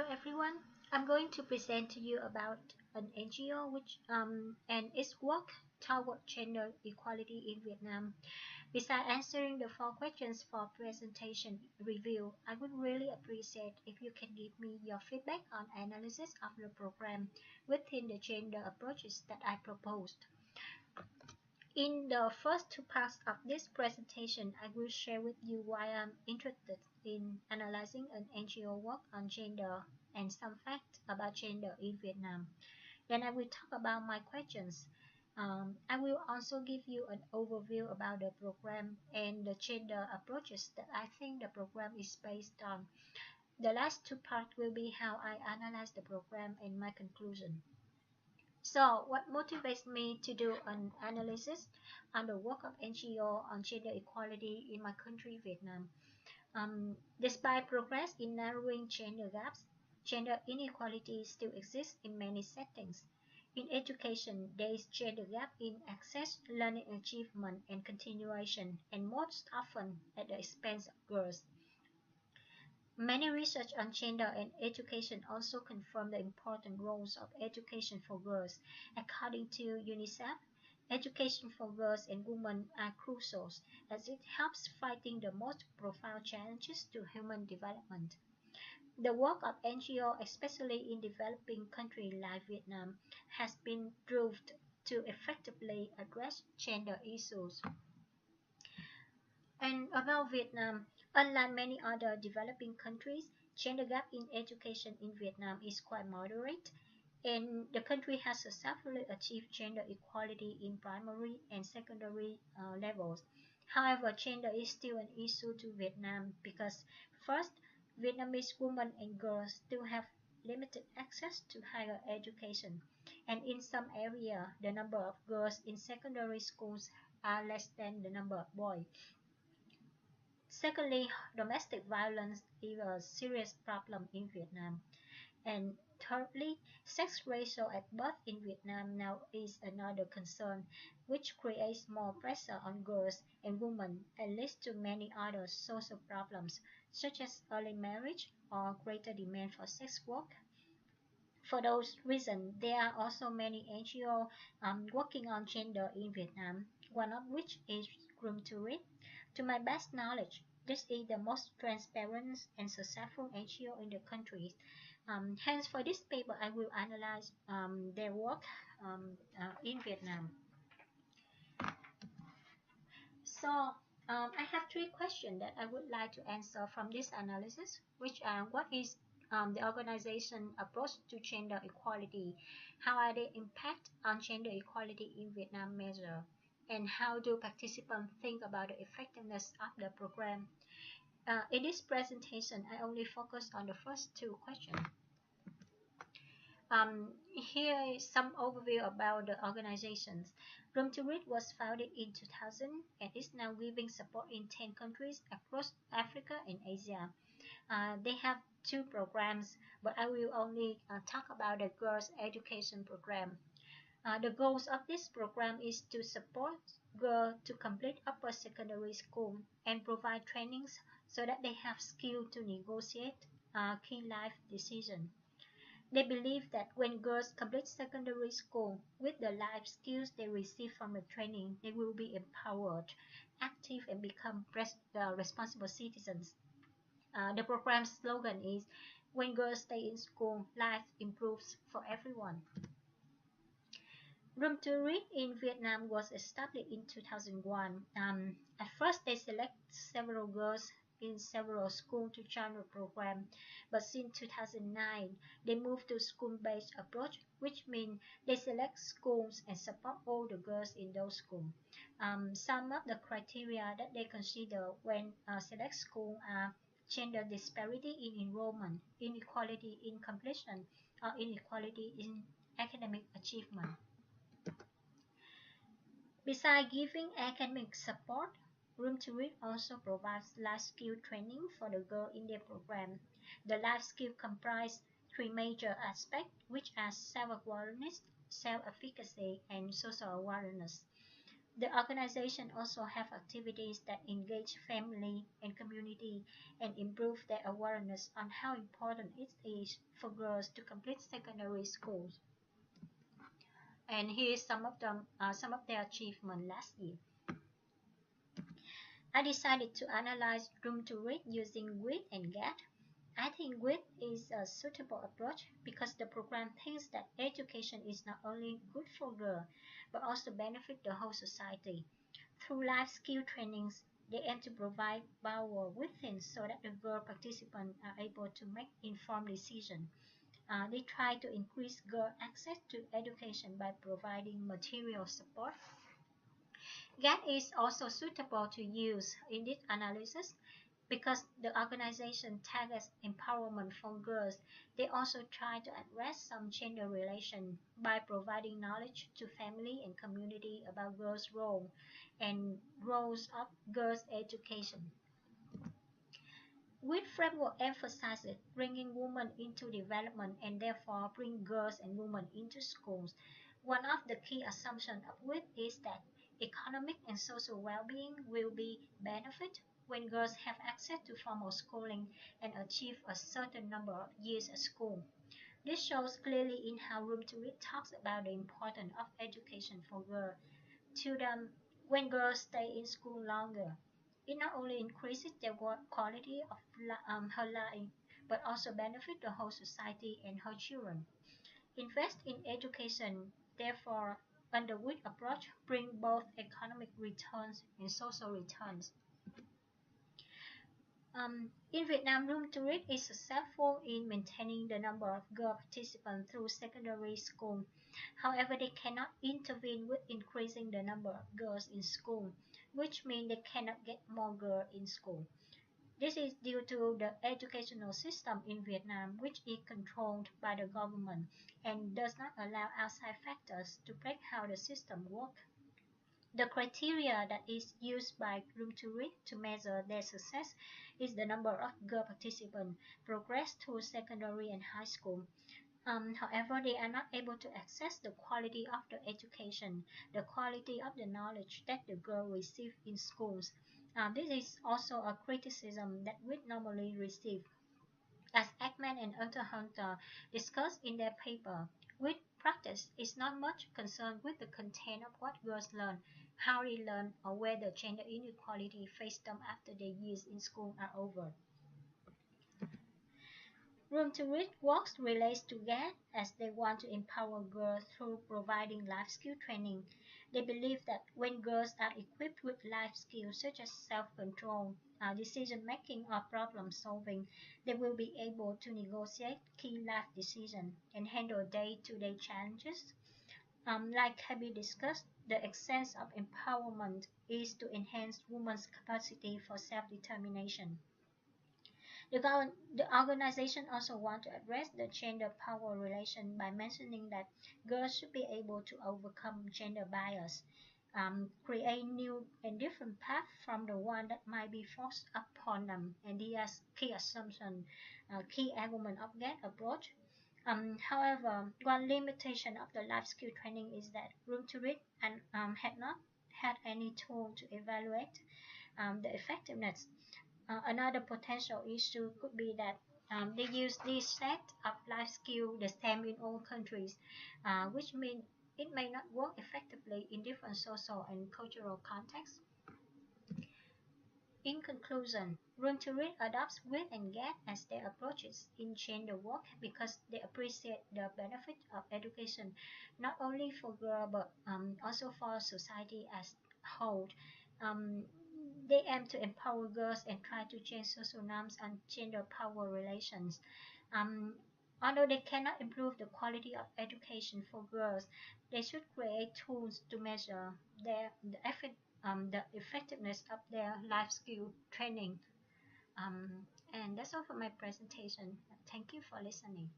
Hello everyone. I'm going to present to you about an NGO and its work toward gender equality in Vietnam. Besides answering the 4 questions for presentation review, I would really appreciate if you can give me your feedback on analysis of the program within the gender approaches that I proposed. In the first 2 parts of this presentation, I will share with you why I'm interested in analyzing an NGO work on gender and some facts about gender in Vietnam. Then I will talk about my questions. I will also give you an overview about the program and the gender approaches that I think the program is based on. The last 2 parts will be how I analyze the program and my conclusion. So, what motivates me to do an analysis on the work of NGO on gender equality in my country, Vietnam? Despite progress in narrowing gender gaps, gender inequality still exists in many settings. In education, there is gender gap in access, learning achievement, and continuation, and most often at the expense of girls. Many research on gender and education also confirm the important roles of education for girls. According to UNICEF, education for girls and women are crucial as it helps fighting the most profound challenges to human development. The work of NGO, especially in developing countries like Vietnam, has been proved to effectively address gender issues. And about Vietnam, unlike many other developing countries, gender gap in education in Vietnam is quite moderate, and the country has successfully achieved gender equality in primary and secondary levels. However, gender is still an issue to Vietnam because, first, Vietnamese women and girls still have limited access to higher education, and in some areas, the number of girls in secondary schools are less than the number of boys. Secondly, domestic violence is a serious problem in Vietnam. And thirdly, sex ratio at birth in Vietnam now is another concern, which creates more pressure on girls and women and leads to many other social problems, such as early marriage or greater demand for sex work. For those reasons, there are also many NGOs working on gender in Vietnam, one of which is Room to Read. To my best knowledge, this is the most transparent and successful NGO in the country. Hence, for this paper, I will analyze their work in Vietnam. So, I have 3 questions that I would like to answer from this analysis, which are what is the organization approach to gender equality, how are they impact on gender equality in Vietnam measure, and how do participants think about the effectiveness of the program. In this presentation, I only focus on the first 2 questions. Here is some overview about the organizations. Room to Read was founded in 2000 and is now giving support in 10 countries across Africa and Asia. They have 2 programs, but I will only talk about the girls' education program. The goals of this program is to support girls to complete upper secondary school and provide trainings so that they have skill to negotiate key life decisions. They believe that when girls complete secondary school with the life skills they receive from the training, they will be empowered, active, and become responsible citizens. The program's slogan is, "When girls stay in school, life improves for everyone." Room to Read in Vietnam was established in 2001. At first, they select several girls in several schools to join the program, but since 2009, they moved to school-based approach, which means they select schools and support all the girls in those schools. Some of the criteria that they consider when select school are gender disparity in enrollment, inequality in completion, or inequality in academic achievement. Besides giving academic support, Room to Read also provides life skill training for the girls in their program. The life skills comprise 3 major aspects, which are self-awareness, self-efficacy, and social awareness. The organization also have activities that engage family and community and improve their awareness on how important it is for girls to complete secondary schools. And here is some of their achievements last year. I decided to analyze room to read using WIT and GAT. I think WIT is a suitable approach because the program thinks that education is not only good for girls but also benefit the whole society. Through life skill trainings, they aim to provide power within so that the girl participants are able to make informed decisions. They try to increase girl access to education by providing material support. GAT is also suitable to use in this analysis because the organization targets empowerment for girls. They also try to address some gender relations by providing knowledge to family and community about girls' role and roles of girls' education. WIT framework emphasizes bringing women into development and therefore bring girls and women into schools. One of the key assumptions of WIT is that economic and social well-being will be benefit when girls have access to formal schooling and achieve a certain number of years at school. This shows clearly in how Room to Read talks about the importance of education for girls. To them, when girls stay in school longer, it not only increases their quality of her life, but also benefit the whole society and her children. Invest in education, therefore, under which approach bring both economic returns and social returns. In Vietnam, Room to Read is successful in maintaining the number of girl participants through secondary school. However, they cannot intervene with increasing the number of girls in school, which means they cannot get more girls in school. This is due to the educational system in Vietnam, which is controlled by the government and does not allow outside factors to break how the system works. The criteria that is used by Room to Read to measure their success is the number of girl participants progress through secondary and high school. However, they are not able to access the quality of the education, the quality of the knowledge that the girl receive in schools. This is also a criticism that we normally receive. As Ekman and Hunter discussed in their paper, with practice is not much concerned with the content of what girls learn, how they learn, or whether gender inequality face them after their years in school are over. Room to Read works relates to GAT as they want to empower girls through providing life skill training. They believe that when girls are equipped with life skills such as self-control, decision making, or problem solving, they will be able to negotiate key life decisions and handle day-to-day challenges. Like Abby discussed, the essence of empowerment is to enhance women's capacity for self-determination. The organization also want to address the gender power relation by mentioning that girls should be able to overcome gender bias, create new and different paths from the one that might be forced upon them, and the key assumption, key argument of that approach. However, one limitation of the life skill training is that Room to Read and had not had any tool to evaluate the effectiveness. Another potential issue could be that they use this set of life skills the same in all countries, which means it may not work effectively in different social and cultural contexts. In conclusion, Room to Read adopts WIT and GAT as their approaches in gender work because they appreciate the benefit of education not only for girls but also for society as a whole. Um, they aim to empower girls and try to change social norms and gender power relations. Um, Although they cannot improve the quality of education for girls, they should create tools to measure the effectiveness of their life skill training. And that's all for my presentation. Thank you for listening.